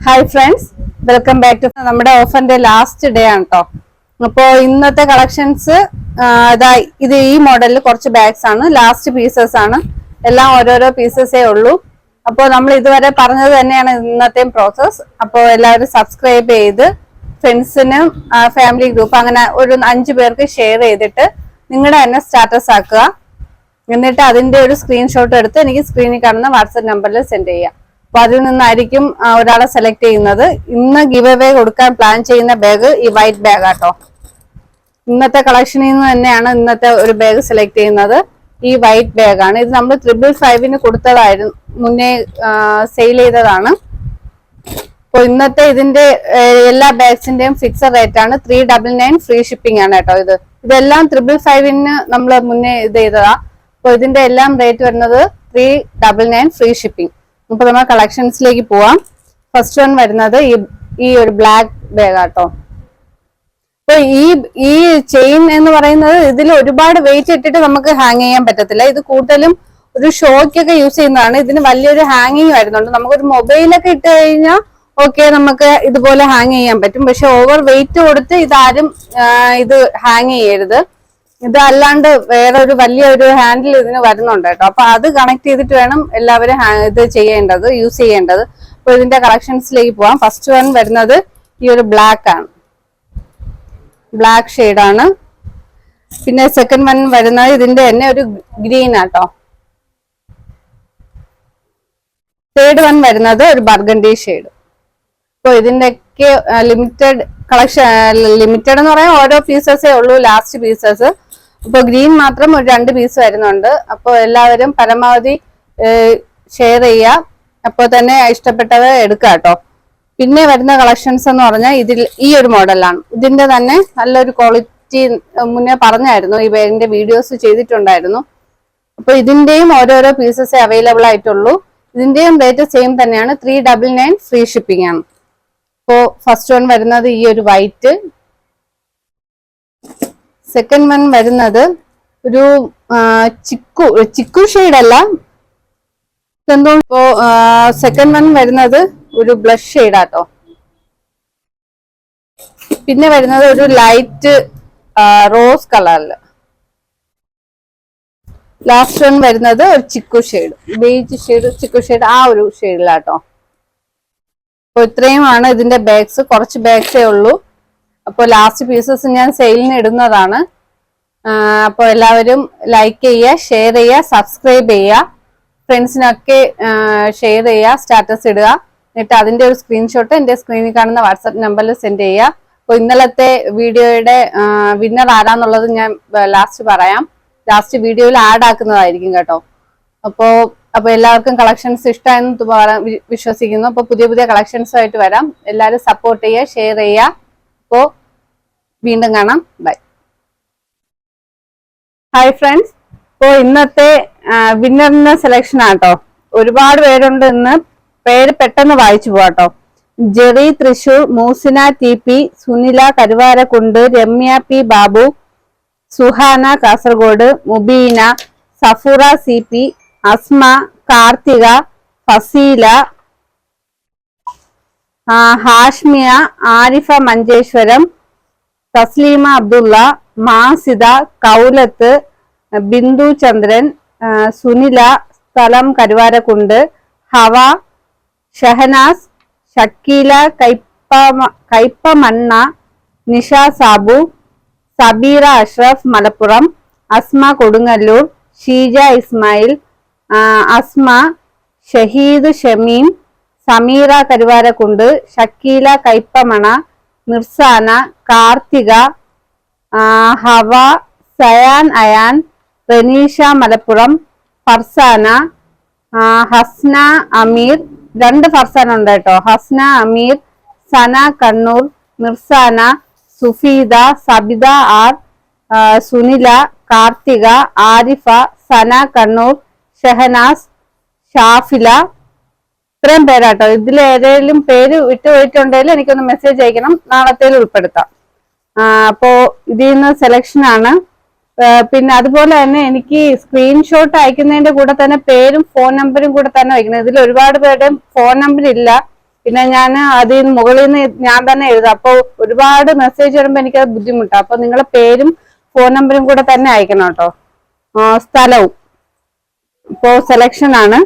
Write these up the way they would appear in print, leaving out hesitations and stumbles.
Hi friends, welcome back to നമ്മുടെ ഓഫറിന്റെ last day ആണ് കേട്ടോ. അപ്പോൾ ഇന്നത്തെ കളക്ഷൻസ് ഇത് ഈ മോഡലിൽ കുറച്ച് ബാഗ്സ് ആണ്, ലാസ്റ്റ് പീസസ് ആണ്. എല്ലാം ഓരോരോ പീസസേ ഉള്ളൂ. അപ്പോൾ നമ്മൾ ഇതുവരെ പറഞ്ഞത് തന്നെയാണ് ഇന്നത്തെയും പ്രോസസ്. അപ്പോൾ എല്ലാവരും സബ്സ്ക്രൈബ് ചെയ്ത് ഫ്രണ്ട്സിനും ഫാമിലി ഗ്രൂപ്പ് അങ്ങനെ ഒരു 5 പേർക്ക് ഷെയർ ചെയ്തിട്ട് നിങ്ങളുടെ തന്നെ സ്റ്റാറ്റസ് ആക്കുക. എന്നിട്ട് അതിന്റെ ഒരു സ്ക്രീൻഷോട്ട് എടുത്ത് എനിക്ക് സ്ക്രീനിൽ കാണുന്ന വാട്സ്ആപ്പ് നമ്പറിൽ സെൻഡ് ചെയ്യാം. അപ്പൊ അതിൽ നിന്നായിരിക്കും ഒരാളെ സെലക്ട് ചെയ്യുന്നത്. ഇന്ന് ഗിവ് അവേ കൊടുക്കാൻ പ്ലാൻ ചെയ്യുന്ന ബാഗ് ഈ വൈറ്റ് ബാഗ് ആട്ടോ. ഇന്നത്തെ കളക്ഷനിൽ നിന്ന് തന്നെയാണ് ഇന്നത്തെ ഒരു ബാഗ് സെലക്ട് ചെയ്യുന്നത്. ഈ വൈറ്റ് ബാഗാണ്. ഇത് നമ്മൾ 555 കൊടുത്തതായിരുന്നു, മുന്നേ സെയിൽ ചെയ്തതാണ്. അപ്പോൾ ഇന്നത്തെ ഇതിന്റെ എല്ലാ ബാഗ്സിന്റെയും ഫിക്സഡ് റേറ്റ് ആണ് 399 ഫ്രീ ഷിപ്പിംഗ് ആണ് കേട്ടോ. ഇതെല്ലാം 555 നമ്മൾ മുന്നേ ഇത് ചെയ്തതാ. അപ്പൊ ഇതിന്റെ എല്ലാം റേറ്റ് വരുന്നത് 399 ഫ്രീ ഷിപ്പിംഗ്. അപ്പൊ നമ്മൾ കളക്ഷൻസിലേക്ക് പോവാം. ഫസ്റ്റ് വൺ വരുന്നത് ഈ ഒരു ബ്ലാക്ക് ബാഗ് ആട്ടോ. അപ്പൊ ഈ ചെയിൻ എന്ന് പറയുന്നത് ഇതിൽ ഒരുപാട് വെയിറ്റ് ഇട്ടിട്ട് നമുക്ക് ഹാങ് ചെയ്യാൻ പറ്റത്തില്ല. ഇത് കൂടുതലും ഒരു ഷോയ്ക്കൊക്കെ യൂസ് ചെയ്യുന്നതാണ്. ഇതിന് വലിയൊരു ഹാങ്ങിങ് വരുന്നുണ്ട്. നമുക്കൊരു മൊബൈലൊക്കെ ഇട്ട് കഴിഞ്ഞാൽ ഓക്കെ, നമുക്ക് ഇതുപോലെ ഹാങ് ചെയ്യാൻ പറ്റും. പക്ഷെ ഓവർ വെയിറ്റ് കൊടുത്ത് ഇതാരും ഇത് ഹാങ് ചെയ്യരുത്. ഇത് അല്ലാണ്ട് വേറെ ഒരു വലിയൊരു ഹാൻഡിൽ ഇതിന് വരുന്നുണ്ട് കേട്ടോ. അപ്പൊ അത് കണക്ട് ചെയ്തിട്ട് വേണം എല്ലാവരും ഇത് ചെയ്യേണ്ടത്, യൂസ് ചെയ്യേണ്ടത്. അപ്പൊ ഇതിന്റെ കളക്ഷൻസിലേക്ക് പോവാം. ഫസ്റ്റ് വൺ വരുന്നത് ഈ ഒരു ബ്ലാക്ക് ആണ്, ബ്ലാക്ക് ഷെയ്ഡാണ്. പിന്നെ സെക്കൻഡ് വൺ വരുന്നത് ഇതിന്റെ തന്നെ ഒരു ഗ്രീൻ ആട്ടോ. തേർഡ് വൺ വരുന്നത് ഒരു ബർഗണ്ടി ഷെയ്ഡ്. അപ്പൊ ഇതിന്റെയൊക്കെ ലിമിറ്റഡ് കളക്ഷൻ, ലിമിറ്റഡ് എന്ന് പറയാൻ ഓരോ പീസസേ ഉള്ളൂ, ലാസ്റ്റ് പീസസ്. അപ്പൊ ഗ്രീൻ മാത്രം ഒരു 2 പീസ് വരുന്നുണ്ട്. അപ്പോൾ എല്ലാവരും പരമാവധി ഷെയർ ചെയ്യുക. അപ്പോൾ തന്നെ ഇഷ്ടപ്പെട്ടത് എടുക്കുക കേട്ടോ. പിന്നെ വരുന്ന കളക്ഷൻസ് എന്ന് പറഞ്ഞാൽ ഇതിൽ ഈ ഒരു മോഡലാണ്. ഇതിന്റെ തന്നെ നല്ലൊരു ക്വാളിറ്റി മുന്നേ പറഞ്ഞായിരുന്നു, ഈ ബാഗിന്റെ വീഡിയോസ് ചെയ്തിട്ടുണ്ടായിരുന്നു. അപ്പൊ ഇതിന്റെയും ഓരോരോ പീസസേ അവൈലബിൾ ആയിട്ടുള്ളൂ. ഇതിന്റെയും റേറ്റ് സെയിം തന്നെയാണ്, 399 ഫ്രീ ഷിപ്പിംഗ് ആണ്. അപ്പോ ഫസ്റ്റ് വൺ വരുന്നത് ഈ ഒരു വൈറ്റ്. സെക്കൻഡ് വൺ വരുന്നത് ഒരു ചിക്കു ഷെയ്ഡ് അല്ല, എന്തോ. ഇപ്പോ സെക്കൻഡ് വൺ വരുന്നത് ഒരു ബ്ലഷ് ഷെയ്ഡാട്ടോ. പിന്നെ വരുന്നത് ഒരു ലൈറ്റ് റോസ് കളറില്. ലാസ്റ്റ് വൺ വരുന്നത് ഒരു ചിക്കു ഷെയ്ഡ്, ബേജ് ഷെയ്ഡ്, ചിക്കു ഷെയ്ഡ്, ആ ഒരു ഷെയ്ഡിലാട്ടോ. അപ്പൊ ഇത്രയുമാണ് ഇതിന്റെ ബാഗ്സ്. കുറച്ച് ബാഗ്സേ ഉള്ളൂ. അപ്പോൾ ലാസ്റ്റ് പീസസ് ഞാൻ സെയിലിന് ഇടുന്നതാണ്. അപ്പോൾ എല്ലാവരും ലൈക്ക് ചെയ്യുക, ഷെയർ ചെയ്യുക, സബ്സ്ക്രൈബ് ചെയ്യുക, ഫ്രണ്ട്സിനൊക്കെ ഷെയർ ചെയ്യുക, സ്റ്റാറ്റസ് ഇടുക. എന്നിട്ട് അതിന്റെ ഒരു സ്ക്രീൻഷോട്ട് എന്റെ സ്ക്രീനിൽ കാണുന്ന വാട്സാപ്പ് നമ്പറിൽ സെൻഡ് ചെയ്യുക. അപ്പോൾ ഇന്നലത്തെ വീഡിയോയുടെ വിന്നർ ആരാന്നുള്ളത് ഞാൻ ലാസ്റ്റ് പറയാം. ലാസ്റ്റ് വീഡിയോയിൽ ആഡ് ആക്കുന്നതായിരിക്കും കേട്ടോ. അപ്പൊ എല്ലാവർക്കും കളക്ഷൻസ് ഇഷ്ടമായെന്ന് വിശ്വസിക്കുന്നു. അപ്പൊ പുതിയ പുതിയ കളക്ഷൻസുമായിട്ട് വരാം. എല്ലാവരും സപ്പോർട്ട് ചെയ്യുക, ഷെയർ ചെയ്യുക. അപ്പോ വീണ്ടും കാണാം. ബൈ. ഹായ് ഫ്രണ്ട്സ്, ഇപ്പോ ഇന്നത്തെ വിന്നറിന്റെ സെലക്ഷൻ ആട്ടോ. ഒരുപാട് പേരുണ്ട്. ഇന്ന് പേര് പെട്ടെന്ന് വായിച്ചു പോവാട്ടോ. Jerry Thrissur, Moosina TP, Sunila Karuvarakundu, Ramya P Babu, Suhana Kasaragod, Mubeena, Safoora CP, Asma, Karthika, Faseela, Hashmiya, Arifa Manjeshwaram, Thasleema Abdulla, Masida, Koulath, Bindu Chandran, Sunila, സ്ഥലം കരുവാരക്കുണ്ട്, ഹവ, ഷഹനാസ്, ഷക്കീല കൈപ്പമണ്ണ, നിഷ സാബു, സബീറ അഷ്റഫ് മലപ്പുറം, അസ്മ കൊടുങ്ങല്ലൂർ, ഷീജ ഇസ്മായിൽ, അസ്മ, ഷഹീദ് ഷമീം, സമീറ കരുവാരക്കുണ്ട്, ഷക്കീല കൈപ്പമണ, മിർസാന, കാർത്തിക, ഹവ, സയാൻ അയാൻ, റനീഷ മലപ്പുറം, ഫർസാന, ഹസ്ന അമീർ. 2 ഫർസാന ഉണ്ട് കേട്ടോ. ഹസ്ന അമീർ, സന കണ്ണൂർ, മിർസാന, സുഫീദ, സബിത R, സുനില, കാർത്തിക, ആരിഫ, സന കണ്ണൂർ, ഷഹനാസ്, ഷാഫില. ഇത്രയും പേരാട്ടോ. ഇതിൽ ഏതെങ്കിലും പേര് വിട്ടുപോയിട്ടുണ്ടെങ്കിൽ എനിക്കൊന്ന് മെസ്സേജ് അയക്കണം, നാളത്തേൽ ഉൾപ്പെടുത്താം. അപ്പോ ഇതിൽ നിന്ന് സെലക്ഷൻ ആണ്. പിന്നെ അതുപോലെ തന്നെ എനിക്ക് സ്ക്രീൻഷോട്ട് അയക്കുന്നതിന്റെ കൂടെ തന്നെ പേരും ഫോൺ നമ്പറും കൂടെ തന്നെ വയ്ക്കണം. ഇതിൽ ഒരുപാട് പേരുടെയും ഫോൺ നമ്പർ ഇല്ല. പിന്നെ ഞാൻ അതിൽ നിന്ന് മുകളിൽ നിന്ന് ഞാൻ തന്നെ എഴുതാം. അപ്പൊ ഒരുപാട് മെസ്സേജ് വരുമ്പോ എനിക്കത് ബുദ്ധിമുട്ടാണ്. അപ്പൊ നിങ്ങളെ പേരും ഫോൺ നമ്പറും കൂടെ തന്നെ അയക്കണം കേട്ടോ. സ്ഥലവും. ഇപ്പോ സെലക്ഷൻ ആണ്.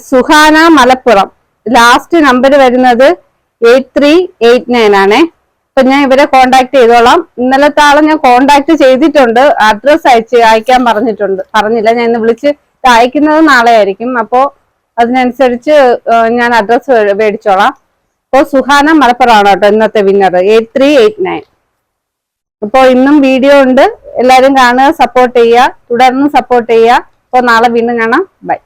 സുഹാന മലപ്പുറം. ലാസ്റ്റ് നമ്പർ വരുന്നത് 8389 ആണേ. അപ്പൊ ഞാൻ ഇവരെ കോണ്ടാക്ട് ചെയ്തോളാം. ഇന്നലത്തെ ആളെ ഞാൻ കോണ്ടാക്ട് ചെയ്തിട്ടുണ്ട്. അഡ്രസ് അയക്കാൻ പറഞ്ഞില്ല. ഞാൻ ഇന്ന് വിളിച്ച് അയക്കുന്നത് നാളെ ആയിരിക്കും. അപ്പോ അതിനനുസരിച്ച് ഞാൻ അഡ്രസ് മേടിച്ചോളാം. അപ്പോ സുഹാന മലപ്പുറം ആണ് കേട്ടോ ഇന്നത്തെ വിന്നർ 8389. അപ്പോ ഇന്നും വീഡിയോ ഉണ്ട്. എല്ലാരും കാണുക, സപ്പോർട്ട് ചെയ്യുക, തുടർന്ന് സപ്പോർട്ട് ചെയ്യുക. അപ്പൊ നാളെ വീണ്ടും കാണാം. ബൈ.